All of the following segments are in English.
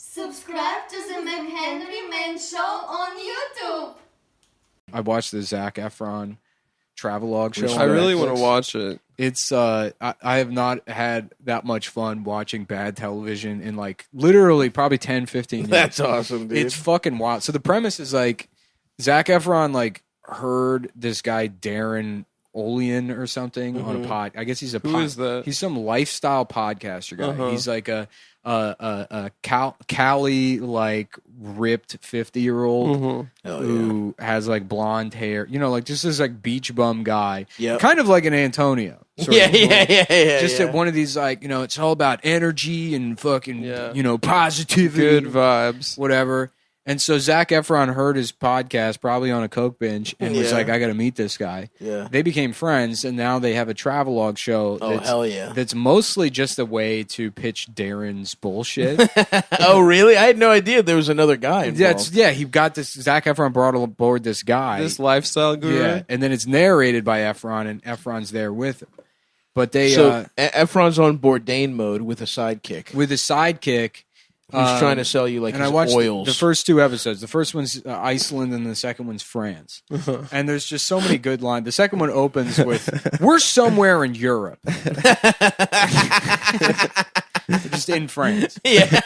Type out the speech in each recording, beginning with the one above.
Subscribe to the Mchenry Man Show on YouTube. I watched the Zac Efron travelogue show. I really want to watch it. It's I have not had that much fun watching bad television in like literally probably 10, 15 years. That's awesome, dude. It's fucking wild. So the premise is like Zac Efron like heard this guy Darren Olean or something on a pod. I guess he's a Who is that? He's some lifestyle podcaster guy. He's like a Cali like ripped 50-year-old who has like blonde hair. You know, like just this like beach bum guy. Yep. Kind of like an Antonio. Yeah. Just at one of these like, you know, it's all about energy and fucking you know, positivity. Good vibes. Whatever. And so Zac Efron heard his podcast probably on a coke binge and was like, I got to meet this guy. Yeah. They became friends, and now they have a travelogue show. Oh, hell yeah. That's mostly just a way to pitch Darren's bullshit. Oh, really? I had no idea there was another guy involved. He got this. Zac Efron brought aboard this guy. This lifestyle guru. Yeah, and then it's narrated by Efron, and Efron's there with him. But they Efron's on Bourdain mode with a sidekick. with a sidekick. Who's trying to sell you like And his I watched oils. the first two episodes. The first one's Iceland, and the second one's France. And there's just so many good lines. The second one opens with, "We're somewhere in Europe." Just in France. Yeah.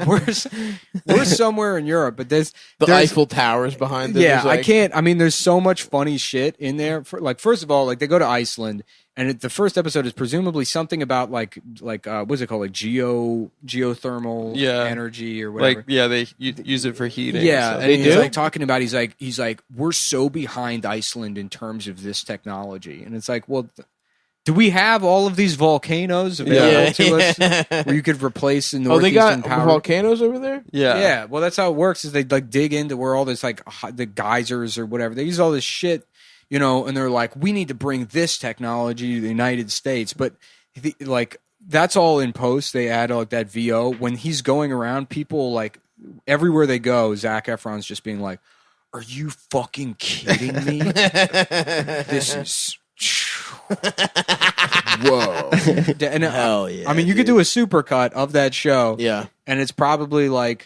we're somewhere in Europe, but there's Eiffel Tower's behind them. Yeah, There's, like, I can't. I mean, there's so much funny shit in there. First of all, like they go to Iceland, and the first episode is presumably something about like what's it called, like geothermal energy or whatever. Like they use it for heating. Yeah, so. and he's like talking about he's like we're so behind Iceland in terms of this technology, and it's like, well, do we have all of these volcanoes available to us where you could replace the northeastern they got power? volcanoes over there? Yeah. Well, that's how it works. Is they like dig into where all this like the geysers or whatever. They use all this shit, you know, and they're like, we need to bring this technology to the United States, but like that's all in post. They add like that VO when he's going around. People like everywhere they go, Zac Efron's just being like, "Are you fucking kidding me? This is." Whoa. And Hell yeah. I mean, you could do a supercut of that show. Yeah. And it's probably like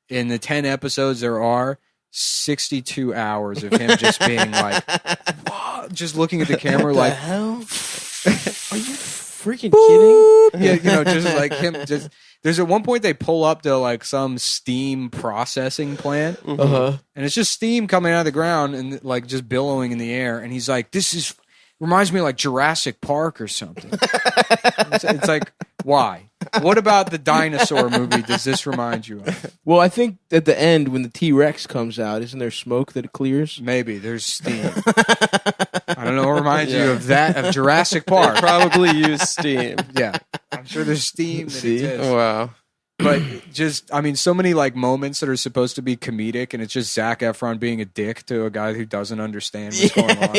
in the 10 episodes there are 62 hours of him just being like, "Whoa," just looking at the camera like, hell? Are you freaking kidding? Yeah, you know, just like him. Just there's at one point they pull up to like some steam processing plant, and it's just steam coming out of the ground and like just billowing in the air. And he's like, "This reminds me of like Jurassic Park or something." It's like, why? What about the dinosaur movie does this remind you of? Well, I think at the end when the T-Rex comes out, isn't there smoke that it clears? Maybe there's steam. I don't know what reminds you of that, of Jurassic Park. Probably use steam. Yeah, I'm sure there's steam that exists. Wow. But just, I mean, so many like moments that are supposed to be comedic, and it's just Zac Efron being a dick to a guy who doesn't understand what's going on.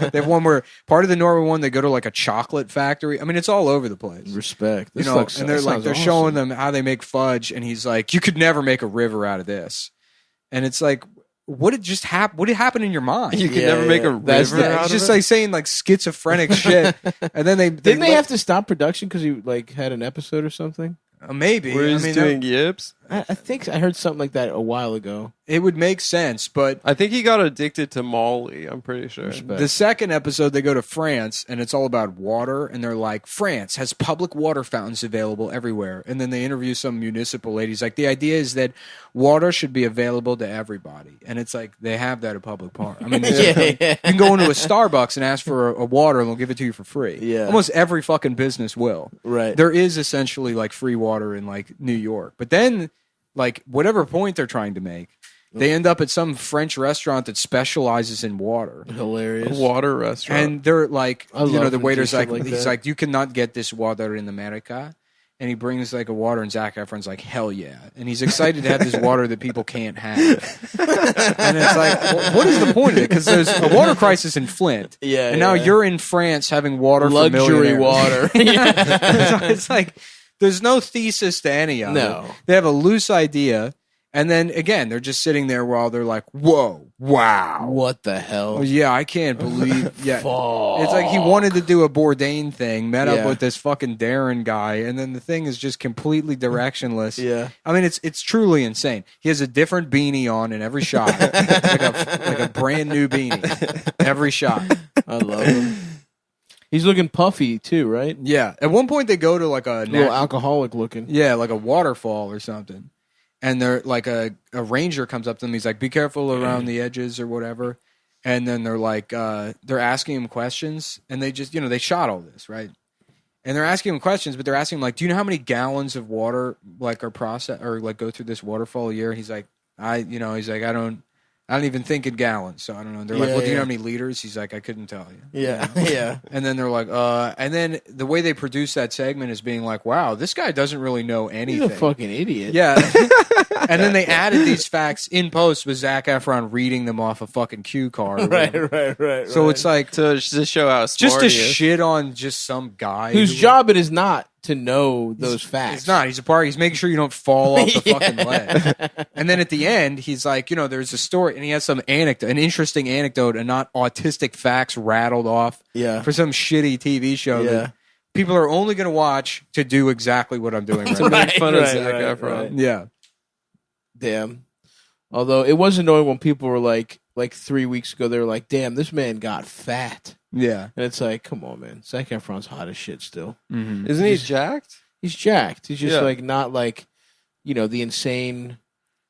They have one where part of the Norway one, they go to like a chocolate factory. I mean, it's all over the place. Respect. You know, and they're showing them how they make fudge, and he's like, "You could never make a river out of this," and it's like, what did just happen? What did happen in your mind? You could never make a river out It's of just it? like saying like schizophrenic shit, and then Didn't they have to stop production because he like had an episode or something? Maybe. Where he's doing yips? I think I heard something like that a while ago. It would make sense, but I think he got addicted to Molly, I'm pretty sure. the second episode, they go to France, and it's all about water, and they're like, France has public water fountains available everywhere. And then they interview some municipal ladies. Like, the idea is that water should be available to everybody. And it's like, they have that at public park. I mean, you can go into a Starbucks and ask for a water, and they'll give it to you for free. Yeah. Almost every fucking business will. Right. There is essentially, like, free water in, like, New York. But then, like, whatever point they're trying to make, they end up at some French restaurant that specializes in water. Hilarious. A water restaurant. And they're like, I you know, love the when waiter's they do like, stuff like he's that. like, "You cannot get this water in America." And he brings like a water, and Zac Efron's like, "Hell yeah." And he's excited to have this water that people can't have. And it's like, well, what is the point of it? Because there's a water crisis in Flint. Yeah, And now yeah. you're in France having water for Luxury millionaires. water. So it's like, there's no thesis to any of No. it. They have a loose idea. And then again, they're just sitting there while they're like, "Whoa, wow, What the hell? oh, yeah, I can't believe." Yeah, Fuck. it's like he wanted to do a Bourdain thing, met Yeah. up with this fucking Darren guy, and then the thing is just completely directionless. Yeah. I mean, it's truly insane. He has a different beanie on in every shot, like a brand new beanie every shot. I love him. He's looking puffy too, right? Yeah. At one point, they go to like a A little alcoholic looking. yeah, like a waterfall or something. And they're like a ranger comes up to them. He's like, "Be careful around the edges or whatever." And then they're like, they're asking him questions, and they just, they shot all this, right? And they're asking him questions, but they're asking him like, "Do you know how many gallons of water like are processed or like go through this waterfall a year?" He's like, he's like, I don't even think in gallons, so I don't know. They're like, "Well, do you know how many liters?" He's like, "I couldn't tell you." Yeah, yeah. And then they're like, and then the way they produce that segment is being like, "Wow, this guy doesn't really know anything." He's a fucking idiot. Yeah. And then they added these facts in post with Zac Efron reading them off a fucking cue card. or whatever. right. So it's like To show how smart just to he is. shit on just some guy whose who- job it is not to know those facts. It's not. He's a part. He's making sure you don't fall off the Yeah. fucking ledge. And then at the end, he's like, there's a story, and he has some anecdote, an interesting anecdote, and not autistic facts rattled off Yeah. for some shitty TV show Yeah. that people are only going to watch to do exactly what I'm doing right To now. make fun of Right, Zac right, Efron. right. Yeah. Damn. Although it was annoying when people were like 3 weeks ago, they were like, "Damn, this man got fat," Yeah. and it's like, come on, man. Zac Efron's hot as shit still. Mm-hmm. Isn't he jacked? He's jacked. He's just Yeah. like not like, the insane.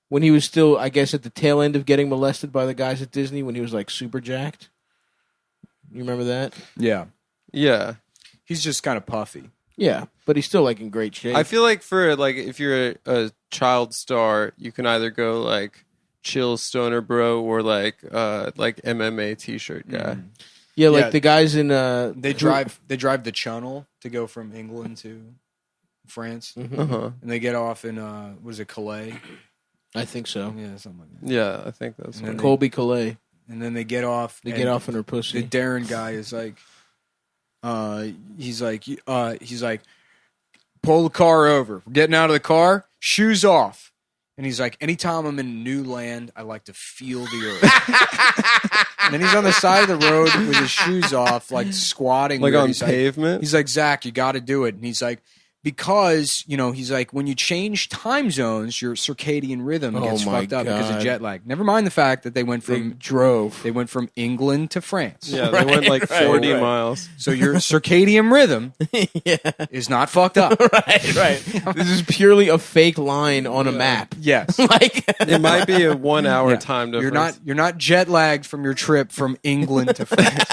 When he was still, I guess, at the tail end of getting molested by the guys at Disney, when he was like super jacked. You remember that? Yeah. Yeah. He's just kind of puffy. Yeah, but he's still like in great shape. I feel like for like if you're a child star, you can either go like chill stoner bro or like MMA t-shirt guy. yeah, like Yeah. the guys in They drive the Channel to go from England to France, Mhm. Uh-huh. and they get off in was it Calais? I think so. Yeah, something like that. Yeah, I think that's And what then Colby Calais. And then they get off. They and get off in her The pussy. Darren guy is like, he's like, pull the car over. We're getting out of the car, shoes off. And he's like, anytime I'm in a new land, I like to feel the earth. And then he's on the side of the road with his shoes off, like squatting. like weird. on He's pavement. He's like, Zach, you got to do it. And he's like, because, he's like, when you change time zones, your circadian rhythm Oh gets my fucked up because of God. jet lag. Never mind the fact that they went They from drove. England to France. yeah, they went like right, 40 right. miles. So your circadian rhythm yeah. is not fucked up. right. This is purely a fake line on a map. Yes. Like It might be a 1 hour Yeah. time difference. You're not jet lagged from your trip from England to France.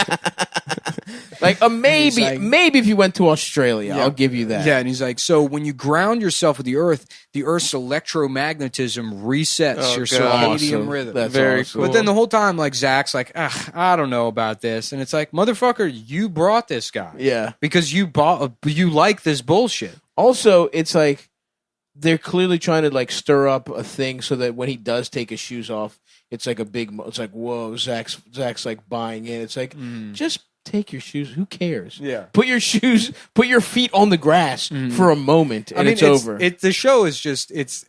like maybe like- maybe if you went to Australia, Yeah. I'll give you that. Yeah, and he's like, so when you ground yourself with the Earth's electromagnetism resets Oh, your God. circadian Awesome. rhythm. That's Very awesome. cool. But then the whole time, like, Zach's like, I don't know about this. And it's like, motherfucker, you brought this guy. Yeah. Because you like this bullshit. Also, it's like they're clearly trying to like stir up a thing so that when he does take his shoes off, it's like a big. It's like whoa, Zach's like buying in. It's like just take your shoes. Who cares? Yeah. Put your feet on the grass for a moment, and it's over. The show is just, it's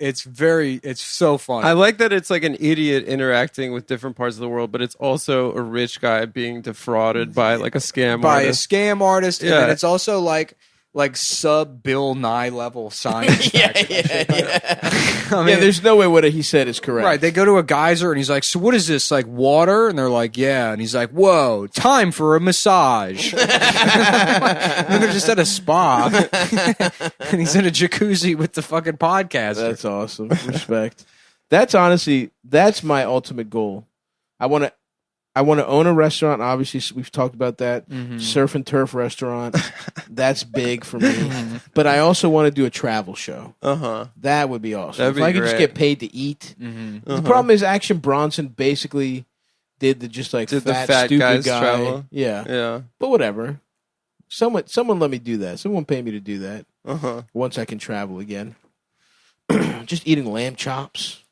so fun. I like that it's like an idiot interacting with different parts of the world, but it's also a rich guy being defrauded by like a scam by artist. a scam artist, and Yeah. then it's also like sub Bill Nye level science. yeah. I mean, Yeah, there's no way what he said is correct. right. They go to a geyser, and he's like, "So what is this? Like water?" And they're like, "Yeah." And he's like, "Whoa, time for a massage." And they're just at a spa, and he's in a jacuzzi with the fucking podcaster. That's awesome. Respect. That's my ultimate goal. I want to own a restaurant. Obviously, we've talked about that. Surf and turf restaurant. That's big for me. But I also want to do a travel show. Uh-huh. That would be awesome. That'd If be I could just great. get paid to eat. Mm-hmm. The problem is Action Bronson basically did the just like Did the fat, fat stupid guys guy. travel? Yeah. Yeah. But whatever. Someone let me do that. Someone pay me to do that Uh-huh. once I can travel again. Just eating lamb chops.